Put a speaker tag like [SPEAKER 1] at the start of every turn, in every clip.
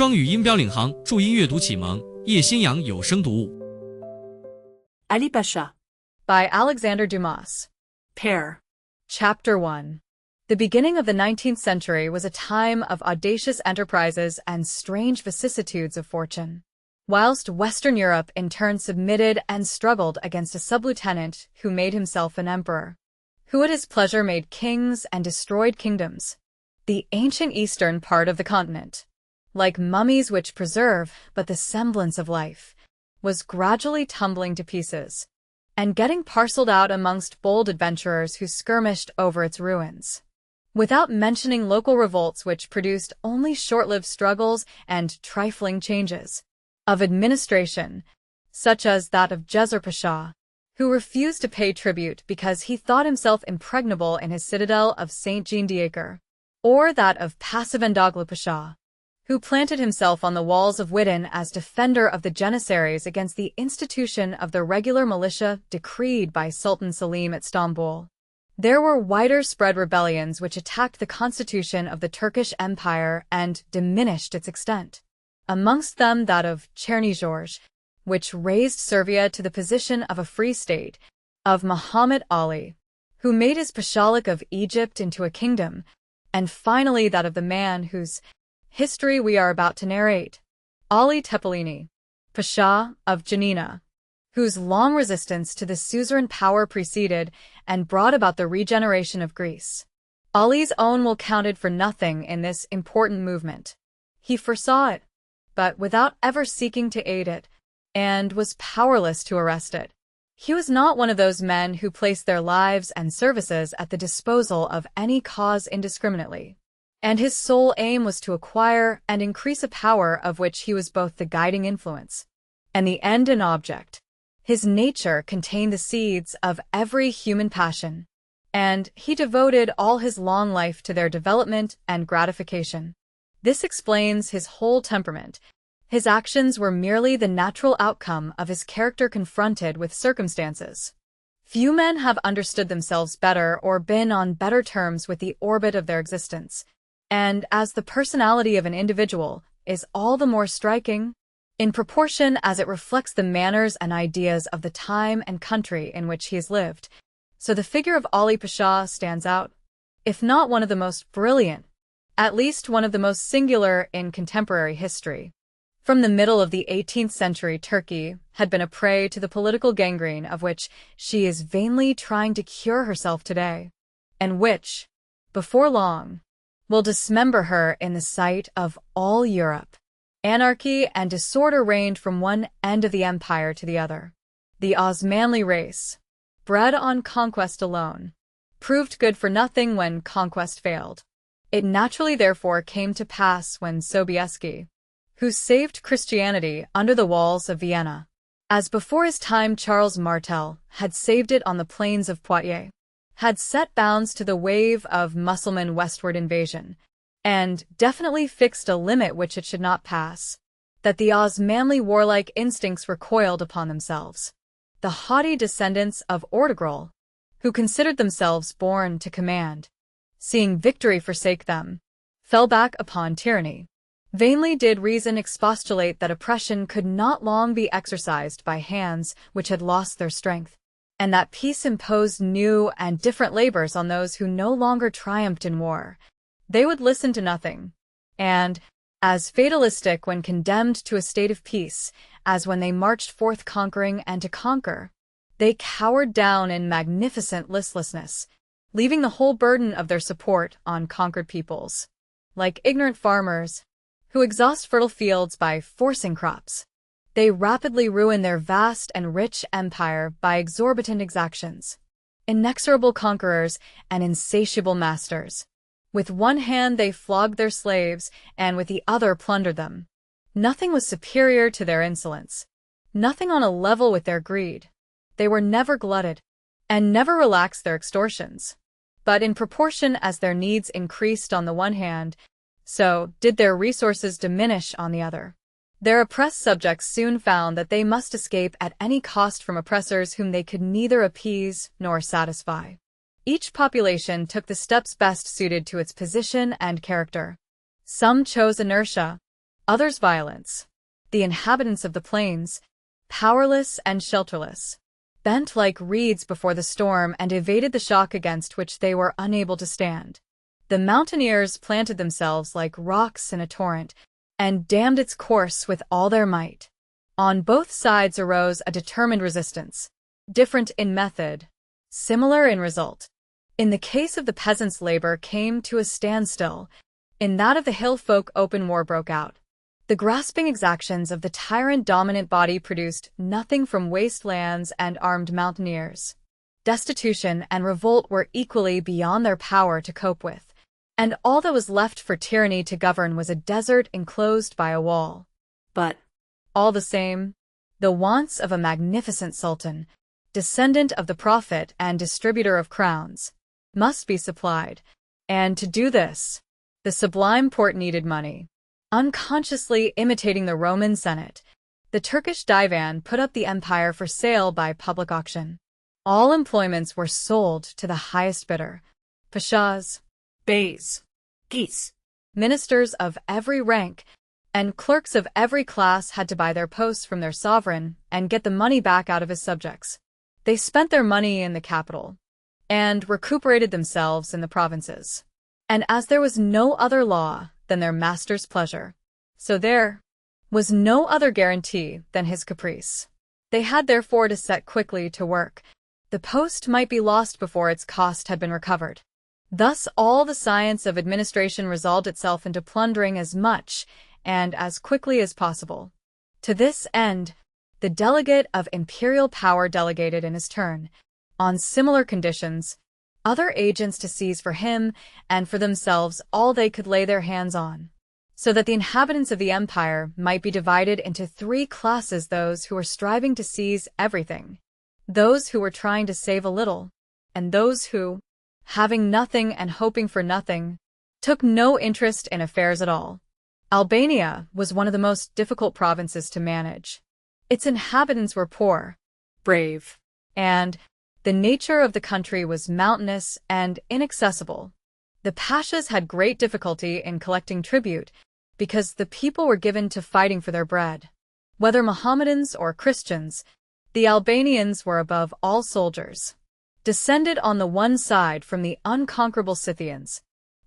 [SPEAKER 1] 双语音标领航，注音阅读启蒙，叶兴阳有声读物。
[SPEAKER 2] Ali Pacha
[SPEAKER 3] by Alexander Dumas.
[SPEAKER 2] Pair.
[SPEAKER 3] Chapter 1. The beginning of the 19th century was a time of audacious enterprises and strange vicissitudes of fortune. Whilst Western Europe in turn submitted and struggled against a sub-lieutenant who made himself an emperor, who at his pleasure made kings and destroyed kingdoms, the ancient eastern part of the continent, like mummies which preserve but the semblance of life, was gradually tumbling to pieces, and getting parceled out amongst bold adventurers who skirmished over its ruins. Without mentioning local revolts which produced only short-lived struggles and trifling changes of administration, such as that of Jezer Pasha, who refused to pay tribute because he thought himself impregnable in his citadel of St. Jean d'Acre, or that of Pasevendoglu Pasha, who planted himself on the walls of Wittin as defender of the Janissaries against the institution of the regular militia decreed by Sultan Selim at Istanbul. There were wider-spread rebellions which attacked the constitution of the Turkish Empire and diminished its extent. Amongst them that of Chernigorj, which raised Servia to the position of a free state, of Muhammad Ali, who made his pashalik of Egypt into a kingdom, and finally that of the man whose history we are about to narrate, Ali Tepelini, Pasha of Janina, whose long resistance to the suzerain power preceded and brought about the regeneration of Greece. Ali's own will counted for nothing in this important movement. He foresaw it, but without ever seeking to aid it, and was powerless to arrest it. He was not one of those men who place their lives and services at the disposal of any cause indiscriminately, and his sole aim was to acquire and increase a power of which he was both the guiding influence and the end and object. His nature contained the seeds of every human passion, and he devoted all his long life to their development and gratification. This explains his whole temperament. His actions were merely the natural outcome of his character confronted with circumstances. Few men have understood themselves better or been on better terms with the orbit of their existence, and as the personality of an individual is all the more striking, in proportion as it reflects the manners and ideas of the time and country in which he has lived, so the figure of Ali Pasha stands out, if not one of the most brilliant, at least one of the most singular in contemporary history. From the middle of the 18th century, Turkey had been a prey to the political gangrene of which she is vainly trying to cure herself today, and which, before long, will dismember her in the sight of all Europe. Anarchy and disorder reigned from one end of the empire to the other. The Osmanli race, bred on conquest alone, proved good for nothing when conquest failed. It naturally therefore came to pass when Sobieski, who saved Christianity under the walls of Vienna, as before his time Charles Martel had saved it on the plains of Poitiers, had set bounds to the wave of Mussulman westward invasion, and definitely fixed a limit which it should not pass, that the Osmanli warlike instincts recoiled upon themselves. The haughty descendants of Ortegrol, who considered themselves born to command, seeing victory forsake them, fell back upon tyranny. Vainly did reason expostulate that oppression could not long be exercised by hands which had lost their strength, and that peace imposed new and different labors on those who no longer triumphed in war. They would listen to nothing, and, as fatalistic when condemned to a state of peace as when they marched forth conquering and to conquer, they cowered down in magnificent listlessness, leaving the whole burden of their support on conquered peoples. Like ignorant farmers, who exhaust fertile fields by forcing crops, they rapidly ruin their vast and rich empire by exorbitant exactions. Inexorable conquerors and insatiable masters, with one hand they flogged their slaves, and with the other plundered them. Nothing was superior to their insolence, nothing on a level with their greed. They were never glutted, and never relaxed their extortions. But in proportion as their needs increased on the one hand, so did their resources diminish on the other. Their oppressed subjects soon found that they must escape at any cost from oppressors whom they could neither appease nor satisfy. Each population took the steps best suited to its position and character. Some chose inertia, others violence. The inhabitants of the plains, powerless and shelterless, bent like reeds before the storm and evaded the shock against which they were unable to stand. The mountaineers planted themselves like rocks in a torrent and dammed its course with all their might. On both sides arose a determined resistance, different in method, similar in result. In the case of the peasants, labor came to a standstill. In that of the hill folk, open war broke out. The grasping exactions of the tyrant-dominant body produced nothing from wastelands and armed mountaineers. Destitution and revolt were equally beyond their power to cope with, and all that was left for tyranny to govern was a desert enclosed by a wall.
[SPEAKER 2] But,
[SPEAKER 3] all the same, the wants of a magnificent sultan, descendant of the prophet and distributor of crowns, must be supplied, and to do this, the sublime Porte needed money. Unconsciously imitating the Roman Senate, the Turkish divan put up the empire for sale by public auction. All employments were sold to the highest bidder. Pashas,
[SPEAKER 2] beys, geese,
[SPEAKER 3] ministers of every rank, and clerks of every class had to buy their posts from their sovereign and get the money back out of his subjects. They spent their money in the capital and recuperated themselves in the provinces. And as there was no other law than their master's pleasure, so there was no other guarantee than his caprice. They had therefore to set quickly to work. The post might be lost before its cost had been recovered. Thus all the science of administration resolved itself into plundering as much and as quickly as possible. To this end, the delegate of imperial power delegated in his turn, on similar conditions, other agents to seize for him and for themselves all they could lay their hands on, so that the inhabitants of the empire might be divided into three classes: those who were striving to seize everything, those who were trying to save a little, and those who, having nothing and hoping for nothing, took no interest in affairs at all. Albania was one of the most difficult provinces to manage. Its inhabitants were poor, brave, and the nature of the country was mountainous and inaccessible. The Pashas had great difficulty in collecting tribute because the people were given to fighting for their bread. Whether Mohammedans or Christians, the Albanians were above all soldiers. Descended on the one side from the unconquerable Scythians,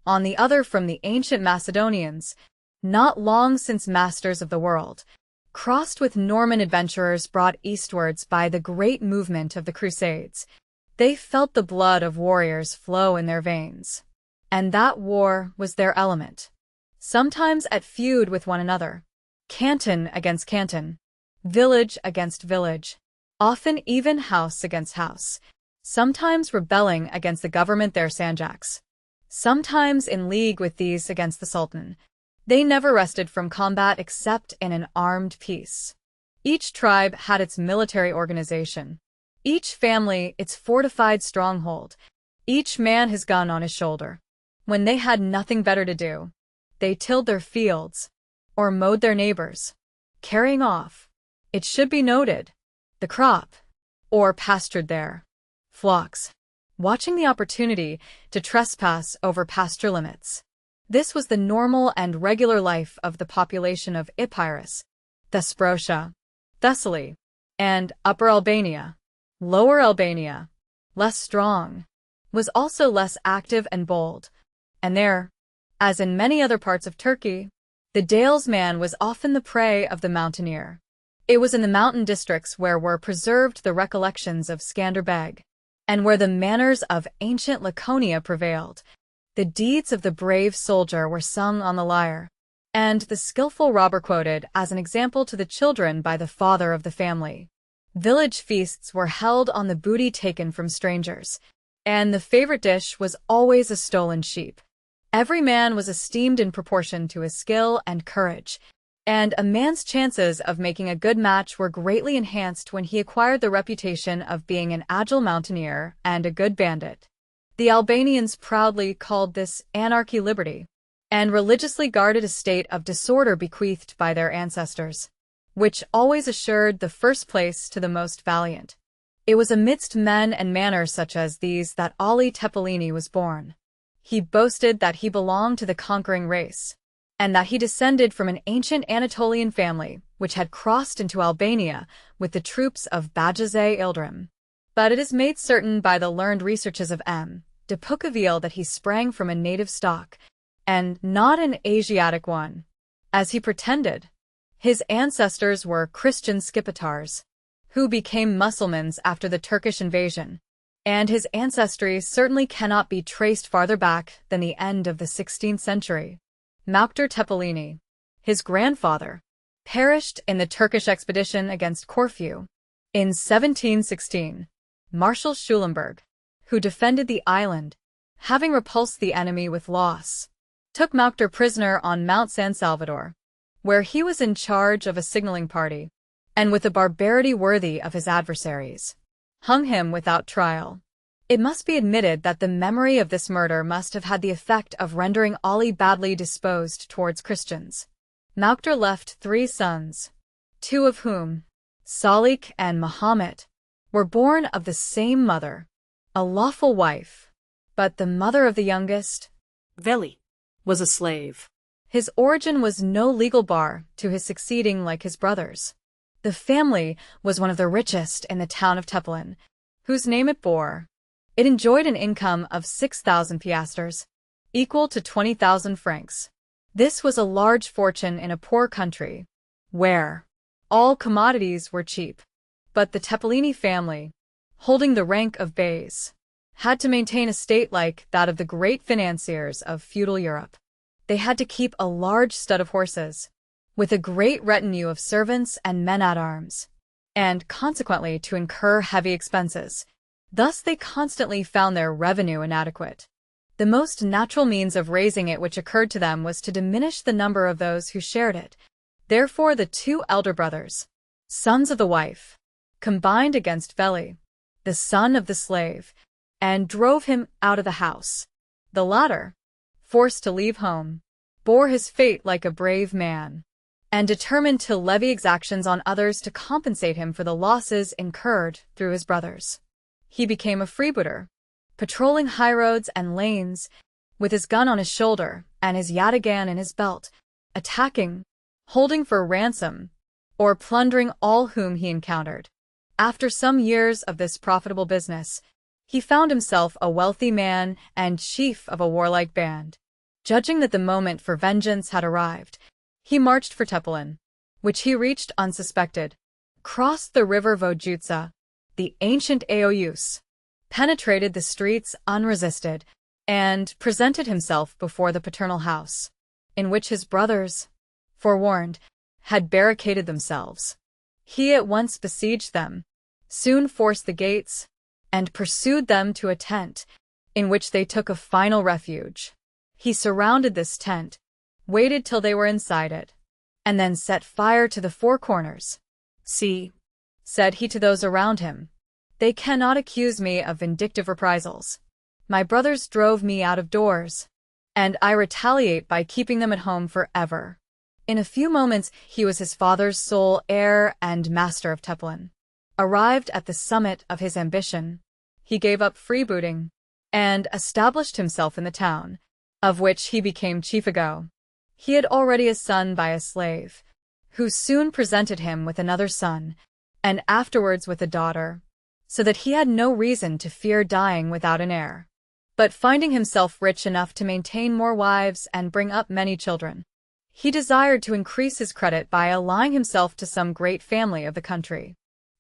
[SPEAKER 3] on the other from the ancient Macedonians, not long since masters of the world, crossed with Norman adventurers brought eastwards by the great movement of the Crusades, they felt the blood of warriors flow in their veins. And that war was their element. Sometimes at feud with one another, canton against canton, village against village, often even house against house, sometimes rebelling against the government their sanjaks, sometimes in league with these against the Sultan. They never rested from combat except in an armed peace. Each tribe had its military organization, each family its fortified stronghold, each man his gun on his shoulder. When they had nothing better to do, they tilled their fields, or mowed their neighbors, carrying off, it should be noted, the crop, or pastured their flocks, watching the opportunity to trespass over pasture limits. This was the normal and regular life of the population of Epirus, Thesprotia, Thessaly, and Upper Albania. Lower Albania, less strong, was also less active and bold, and there, as in many other parts of Turkey, the dalesman was often the prey of the mountaineer. It was in the mountain districts where were preserved the recollections of Skanderbeg, and where the manners of ancient Laconia prevailed. The deeds of the brave soldier were sung on the lyre, and the skillful robber quoted as an example to the children by the father of the family. Village feasts were held on the booty taken from strangers, and the favorite dish was always a stolen sheep. Every man was esteemed in proportion to his skill and courage, and a man's chances of making a good match were greatly enhanced when he acquired the reputation of being an agile mountaineer and a good bandit. The Albanians proudly called this anarchy liberty, and religiously guarded a state of disorder bequeathed by their ancestors, which always assured the first place to the most valiant. It was amidst men and manners such as these that Ali Tepolini was born. He boasted that he belonged to the conquering race. and that he descended from an ancient Anatolian family which had crossed into Albania with the troops of Bajazet Yildirim. But it is made certain by the learned researches of M. de Poucaville that he sprang from a native stock, and not an Asiatic one, as he pretended. His ancestors were Christian Skipetars, who became Mussulmans after the Turkish invasion, and his ancestry certainly cannot be traced farther back than the end of the 16th century. Mauctor Tepelini, his grandfather, perished in the Turkish expedition against Corfu. In 1716, Marshal Schulenburg, who defended the island, having repulsed the enemy with loss, took Mauctor prisoner on Mount San Salvador, where he was in charge of a signaling party, and with a barbarity worthy of his adversaries, hung him without trial. It must be admitted that the memory of this murder must have had the effect of rendering Ali badly disposed towards Christians. Mauctor left 3 sons, 2 of whom, Salik and Muhammad, were born of the same mother, a lawful wife, but the mother of the youngest,
[SPEAKER 2] Veli, was a slave.
[SPEAKER 3] His origin was no legal bar to his succeeding like his brothers. The family was one of the richest in the town of Tepelin, whose name it bore. It enjoyed an income of 6,000 piastres, equal to 20,000 francs. This was a large fortune in a poor country, where all commodities were cheap. But the Tepelini family, holding the rank of beys, had to maintain a state like that of the great financiers of feudal Europe. They had to keep a large stud of horses, with a great retinue of servants and men-at-arms, and consequently to incur heavy expenses. Thus they constantly found their revenue inadequate. The most natural means of raising it which occurred to them was to diminish the number of those who shared it. Therefore the 2 elder brothers, sons of the wife, combined against Veli, the son of the slave, and drove him out of the house. The latter, forced to leave home, bore his fate like a brave man, and determined to levy exactions on others to compensate him for the losses incurred through his brothers. He became a freebooter, patrolling highroads and lanes, with his gun on his shoulder and his yataghan in his belt, attacking, holding for ransom, or plundering all whom he encountered. After some years of this profitable business, he found himself a wealthy man and chief of a warlike band. Judging that the moment for vengeance had arrived, he marched for Tepelin, which he reached unsuspected, crossed the river Vojutsa, the ancient Aoyus, penetrated the streets unresisted, and presented himself before the paternal house, in which his brothers, forewarned, had barricaded themselves. He at once besieged them, soon forced the gates, and pursued them to a tent, in which they took a final refuge. He surrounded this tent, waited till they were inside it, and then set fire to the 4 corners. "See," said he to those around him, "they cannot accuse me of vindictive reprisals. My brothers drove me out of doors, and I retaliate by keeping them at home forever." In a few moments he was his father's sole heir and master of Tepelin. Arrived at the summit of his ambition, he gave up freebooting, and established himself in the town, of which he became chief ago. He had already a son by a slave, who soon presented him with another son, and afterwards with a daughter, so that he had no reason to fear dying without an heir. But finding himself rich enough to maintain more wives and bring up many children, he desired to increase his credit by allying himself to some great family of the country.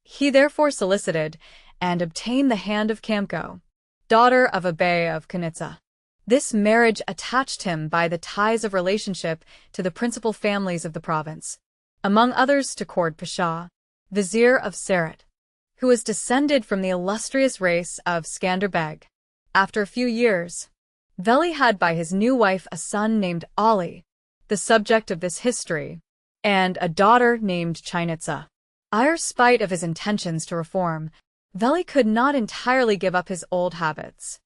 [SPEAKER 3] He therefore solicited and obtained the hand of Kamko, daughter of a bey of Kanitsa. This marriage attached him by the ties of relationship to the principal families of the province, among others to Cord Pasha, vizier of Sarat, who was descended from the illustrious race of Skanderbeg. After a few years, Veli had by his new wife a son named Ali, the subject of this history, and a daughter named Chinitsa. In spite of his intentions to reform, Veli could not entirely give up his old habits.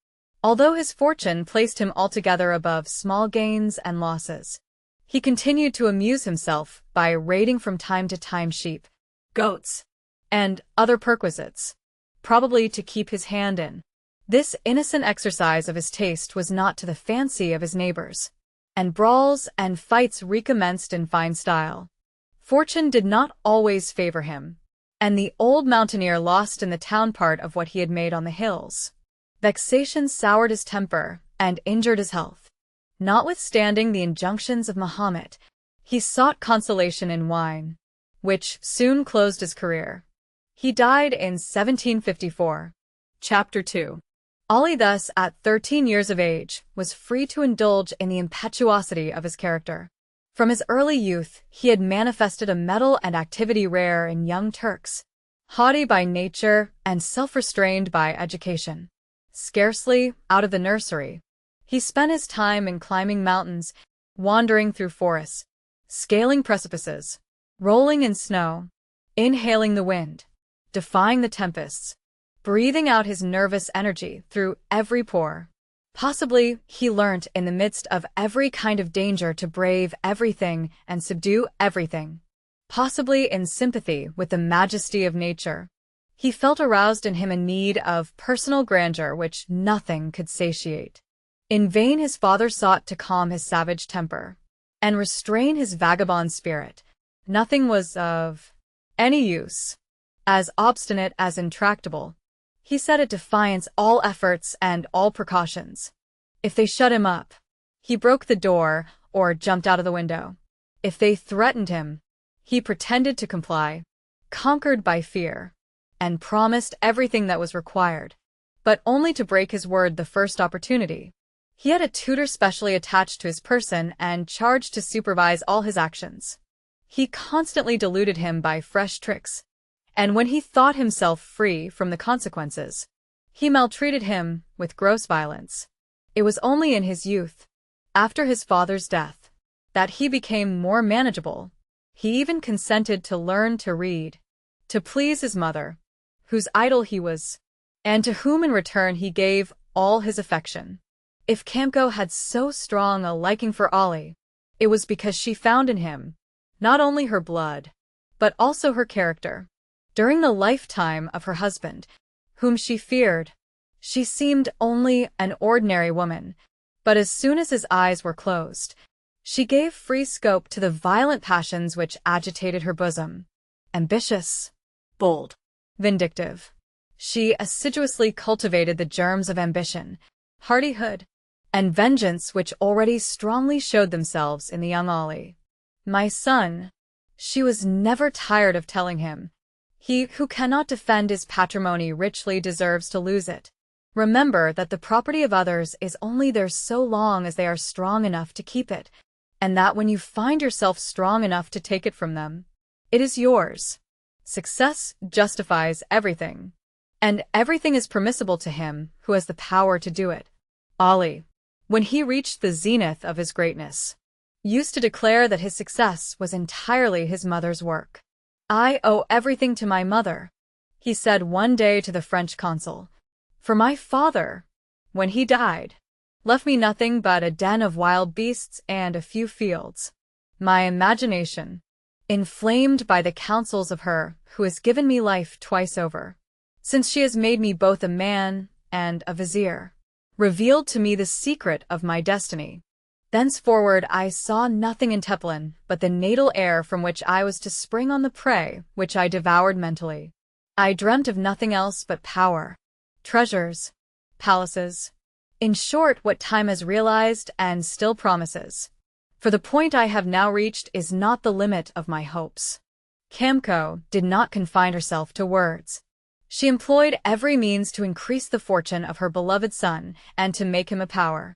[SPEAKER 3] Although his fortune placed him altogether above small gains and losses, he continued to amuse himself by raiding from time to time sheep, goats, and other perquisites, probably to keep his hand in. This innocent exercise of his taste was not to the fancy of his neighbors, and brawls and fights recommenced in fine style. Fortune did not always favor him, and the old mountaineer lost in the town part of what he had made on the hills. Vexation soured his temper and injured his health. Notwithstanding the injunctions of Mahomet, he sought consolation in wine, which soon closed his career. He died in 1754.
[SPEAKER 2] Chapter 2.
[SPEAKER 3] Ali thus, at 13 years of age, was free to indulge in the impetuosity of his character. From his early youth, he had manifested a mettle and activity rare in young Turks, haughty by nature and self-restrained by education. Scarcely out of the nursery, he spent his time in climbing mountains, wandering through forests, scaling precipices, rolling in snow, inhaling the wind, defying the tempests, breathing out his nervous energy through every pore. Possibly, he learnt in the midst of every kind of danger to brave everything and subdue everything. Possibly in sympathy with the majesty of nature, he felt aroused in him a need of personal grandeur which nothing could satiate. In vain his father sought to calm his savage temper and restrain his vagabond spirit. Nothing was of any use. As obstinate as intractable, he set at defiance all efforts and all precautions. If they shut him up, he broke the door or jumped out of the window. If they threatened him, he pretended to comply, conquered by fear, and promised everything that was required, but only to break his word the first opportunity. He had a tutor specially attached to his person and charged to supervise all his actions. He constantly deluded him by fresh tricks, and when he thought himself free from the consequences, he maltreated him with gross violence. It was only in his youth, after his father's death, that he became more manageable. He even consented to learn to read, to please his mother, whose idol he was, and to whom in return he gave all his affection. If Kamko had so strong a liking for Ali, it was because she found in him not only her blood, but also her character. During the lifetime of her husband, whom she feared, she seemed only an ordinary woman, but as soon as his eyes were closed, she gave free scope to the violent passions which agitated her bosom. Ambitious, bold, vindictive, she assiduously cultivated the germs of ambition, hardihood, and vengeance which already strongly showed themselves in the young Ali. My son, she was never tired of telling him, he who cannot defend his patrimony richly deserves to lose it. Remember that the property of others is only theirs so long as they are strong enough to keep it, and that when you find yourself strong enough to take it from them, it is yours. Success justifies everything, and everything is permissible to him who has the power to do it. Ali, when he reached the zenith of his greatness, used to declare that his success was entirely his mother's work. I owe everything to my mother, he said one day to the French consul, for my father, when he died, left me nothing but a den of wild beasts and a few fields. My imagination, inflamed by the counsels of her who has given me life twice over, since she has made me both a man and a vizier, revealed to me the secret of my destiny. Thenceforward I saw nothing in Tepelen but the natal air from which I was to spring on the prey which I devoured mentally. I dreamt of nothing else but power, treasures, palaces, in short what time has realized and still promises. For the point I have now reached is not the limit of my hopes. Kamko did not confine herself to words. She employed every means to increase the fortune of her beloved son and to make him a power.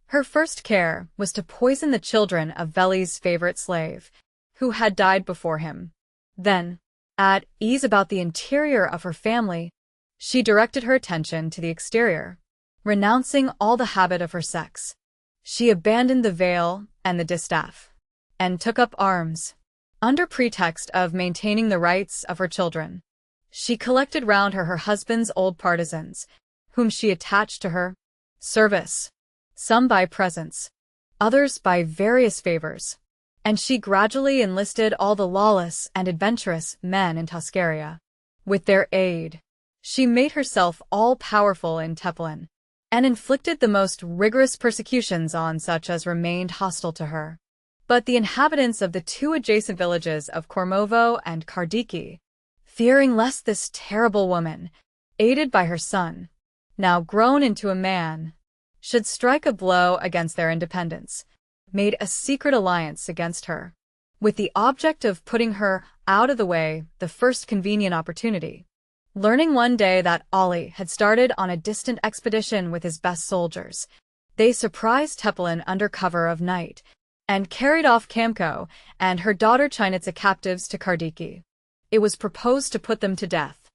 [SPEAKER 3] Her first care was to poison the children of Veli's favorite slave, who had died before him. Then, at ease about the interior of her family, she directed her attention to the exterior. Renouncing all the habit of her sex, she abandoned the veil and the distaff, and took up arms. Under pretext of maintaining the rights of her children, she collected round her husband's old partisans, whom she attached to her service, some by presents, others by various favors, and she gradually enlisted all the lawless and adventurous men in Toscaria. With their aid, she made herself all-powerful in Tepelen, and inflicted the most rigorous persecutions on such as remained hostile to her. But the inhabitants of the two adjacent villages of Kormovo and Kardiki, fearing lest this terrible woman, aided by her son, now grown into a man, should strike a blow against their independence, made a secret alliance against her, with the object of putting her out of the way the first convenient opportunity. Learning one day that Ali had started on a distant expedition with his best soldiers, they surprised Tepelin under cover of night, and carried off Kamko and her daughter Chinitsa captives to Kardiki. It was proposed to put them to death,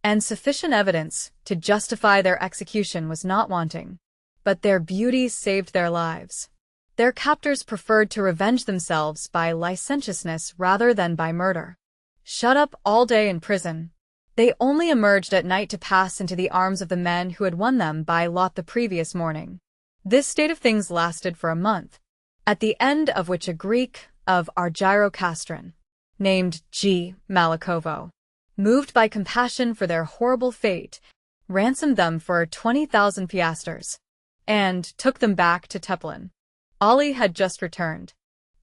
[SPEAKER 3] and sufficient evidence to justify their execution was not wanting. But their beauty saved their lives. Their captors preferred to revenge themselves by licentiousness rather than by murder. Shut up all day in prison, they only emerged at night to pass into the arms of the men who had won them by lot the previous morning. This state of things lasted for a month, at the end of which a Greek of Argyrocastron, named G. Malikovo, moved by compassion for their horrible fate, ransomed them for 20,000 piastres, and took them back to Tepelin. Ali had just returned.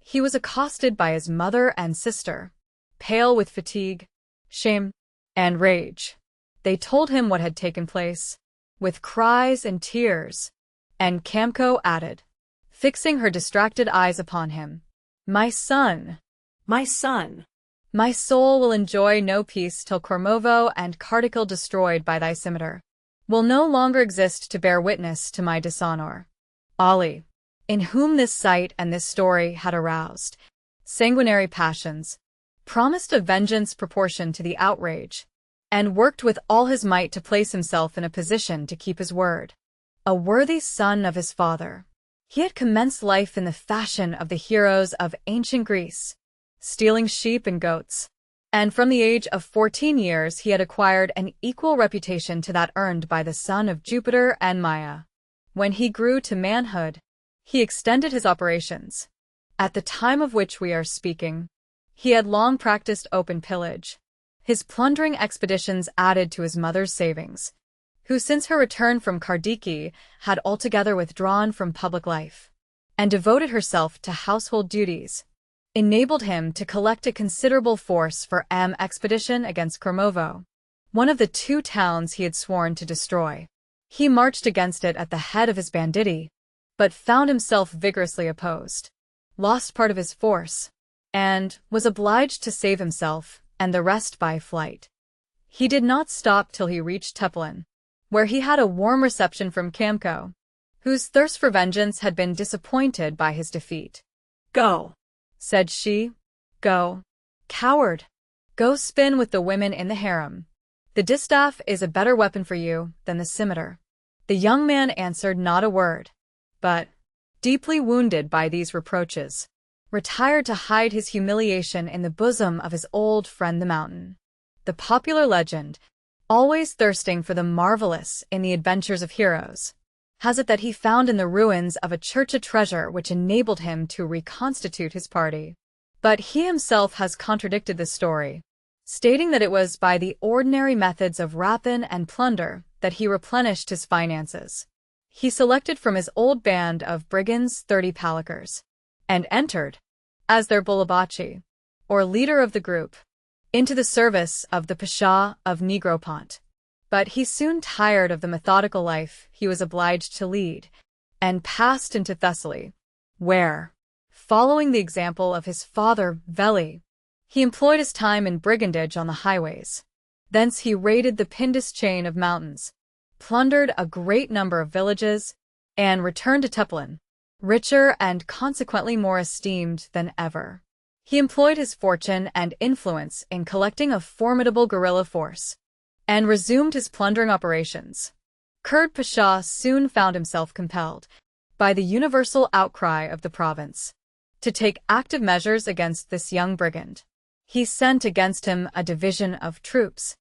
[SPEAKER 3] He was accosted by his mother and sister, pale with fatigue, shame, and rage. They told him what had taken place, with cries and tears, and Kamko added, fixing her distracted eyes upon him, "My son,
[SPEAKER 2] My son,
[SPEAKER 3] my soul will enjoy no peace till Kormovo and Kardikal destroyed by thy scimitar will no longer exist to bear witness to my dishonor." Ali, in whom this sight and this story had aroused sanguinary passions, promised a vengeance proportioned to the outrage, and worked with all his might to place himself in a position to keep his word. A worthy son of his father, he had commenced life in the fashion of the heroes of ancient Greece, stealing sheep and goats, and from the age of 14 years he had acquired an equal reputation to that earned by the son of Jupiter and Maia. When he grew to manhood, he extended his operations. At the time of which we are speaking, he had long practiced open pillage. His plundering expeditions added to his mother's savings, who since her return from Kardiki had altogether withdrawn from public life, and devoted herself to household duties, enabled him to collect a considerable force for an expedition against Kormovo, one of the two towns he had sworn to destroy. He marched against it at the head of his banditti, but found himself vigorously opposed, lost part of his force, and was obliged to save himself and the rest by flight. He did not stop till he reached Tepelin, where he had a warm reception from Kamko, whose thirst for vengeance had been disappointed by his defeat.
[SPEAKER 2] go,
[SPEAKER 3] Said she, "Go, coward, go spin with the women in the harem. The distaff is a better weapon for you than the scimitar." The young man answered not a word, but, deeply wounded by these reproaches, retired to hide his humiliation in the bosom of his old friend the mountain. The popular legend, always thirsting for the marvelous in the adventures of heroes, has it that he found in the ruins of a church a treasure which enabled him to reconstitute his party. But he himself has contradicted the story, stating that it was by the ordinary methods of rapine and plunder that he replenished his finances. He selected from his old band of brigands 30 palikars, and entered, as their bulabachi, or leader of the group, into the service of the Pasha of Negropont. But he soon tired of the methodical life he was obliged to lead, and passed into Thessaly, where, following the example of his father Veli, he employed his time in brigandage on the highways. Thence he raided the Pindus chain of mountains, plundered a great number of villages, and returned to Tepelin, richer and consequently more esteemed than ever. He employed his fortune and influence in collecting a formidable guerrilla force, and resumed his plundering operations. Kurd Pasha soon found himself compelled, by the universal outcry of the province, to take active measures against this young brigand. He sent against him a division of troops,